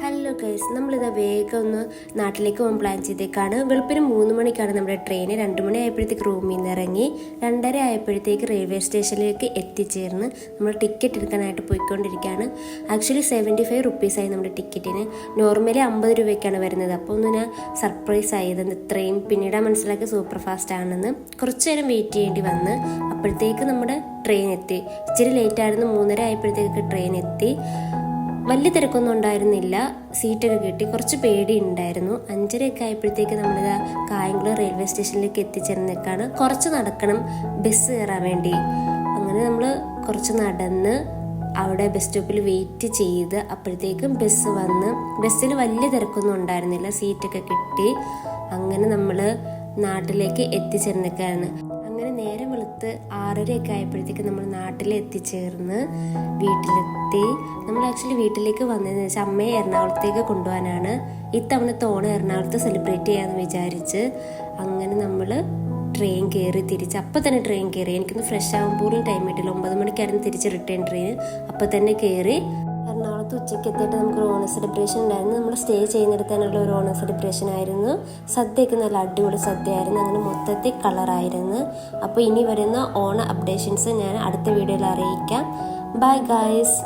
Hello guys, നമ്മളിതാ വേഗം ഒന്ന് നാട്ടിലേക്ക് പോകാൻ പ്ലാൻ ചെയ്തേക്കാണ്. വെളുപ്പിന് 3 മണിക്കാണ് നമ്മുടെ ട്രെയിൻ. 2 മണി ആയപ്പോഴത്തേക്ക് റൂമിൽ നിന്ന് ഇറങ്ങി 2:30 ആയപ്പോഴത്തേക്ക് റെയിൽവേ സ്റ്റേഷനിലേക്ക് എത്തിച്ചേർന്ന് നമ്മൾ ടിക്കറ്റ് എടുക്കാനായിട്ട് പോയിക്കൊണ്ടിരിക്കുകയാണ്. ആക്ച്വലി 75 റുപ്പീസായി നമ്മുടെ ടിക്കറ്റിന്. നോർമലി 50 രൂപയ്ക്കാണ് വരുന്നത്. അപ്പോൾ ഒന്ന് ഞാൻ സർപ്രൈസ് ആയത് ഇത്രയും. പിന്നീട് മനസ്സിലാക്കി സൂപ്പർ ഫാസ്റ്റ് ആണെന്ന്. കുറച്ച് നേരം വെയിറ്റ് ചെയ്യേണ്ടി വന്ന് അപ്പോഴത്തേക്ക് നമ്മുടെ ട്രെയിൻ എത്തി. ഇച്ചിരി ലേറ്റ് ആയിരുന്നു. 3:30 ആയപ്പോഴത്തേക്ക് ട്രെയിൻ എത്തി. വലിയ തിരക്കൊന്നും ഉണ്ടായിരുന്നില്ല. സീറ്റൊക്കെ കിട്ടി. കുറച്ച് പേടി ഉണ്ടായിരുന്നു. 5:30 ആയപ്പോഴത്തേക്ക് നമ്മളിതാ കായംകുളം റെയിൽവേ സ്റ്റേഷനിലേക്ക് എത്തിച്ചേർന്നേക്കാണ്. കുറച്ച് നടക്കണം ബസ് കയറാൻ വേണ്ടി. അങ്ങനെ നമ്മൾ കുറച്ച് നടന്ന് അവിടെ ബസ് സ്റ്റോപ്പിൽ വെയിറ്റ് ചെയ്ത് അപ്പോഴത്തേക്കും ബസ് വന്ന്. ബസ്സിൽ വലിയ തിരക്കൊന്നും ഉണ്ടായിരുന്നില്ല. സീറ്റൊക്കെ കിട്ടി. അങ്ങനെ നമ്മൾ നാട്ടിലേക്ക് എത്തിച്ചേർന്നേക്കാണ്. അങ്ങനെ നേരം വെളുത്ത് 6:30 ആയപ്പോഴത്തേക്ക് നമ്മൾ നാട്ടിൽ എത്തിച്ചേർന്ന് വീട്ടിലെത്തി. നമ്മൾ ആക്ച്വലി വീട്ടിലേക്ക് വന്നതെന്ന് വെച്ചാൽ അമ്മയെ എറണാകുളത്തേക്ക് കൊണ്ടുപോകാനാണ്. ഇത്തവണത്തെ ഓണം എറണാകുളത്ത് സെലിബ്രേറ്റ് ചെയ്യാമെന്ന് വിചാരിച്ച് അങ്ങനെ നമ്മൾ ട്രെയിൻ കയറി തിരിച്ച്. അപ്പം തന്നെ ട്രെയിൻ കയറി. എനിക്കൊന്ന് ഫ്രഷ് ആകുമ്പോഴും ടൈം കിട്ടില്ല. 9 മണിക്കായിരുന്നു തിരിച്ച് റിട്ടേൺ ട്രെയിൻ. അപ്പം തന്നെ കയറി. എറണാകുളത്ത് ഉച്ചയ്ക്ക് എത്തിയിട്ട് നമുക്കൊരു ഓണം സെലിബ്രേഷൻ ഉണ്ടായിരുന്നു. നമ്മൾ സ്റ്റേ ചെയ്യുന്നിടത്താനുള്ള ഒരു ഓണം സെലിബ്രേഷൻ ആയിരുന്നു. സദ്യയൊക്കെ നല്ല അടിപൊളി സദ്യയായിരുന്നു. അങ്ങനെ മൊത്തത്തിൽ കളറായിരുന്നു. അപ്പോൾ ഇനി വരുന്ന ഓണ അപ്ഡേഷൻസ് ഞാൻ അടുത്ത വീഡിയോയിൽ അറിയിക്കാം. Bye guys.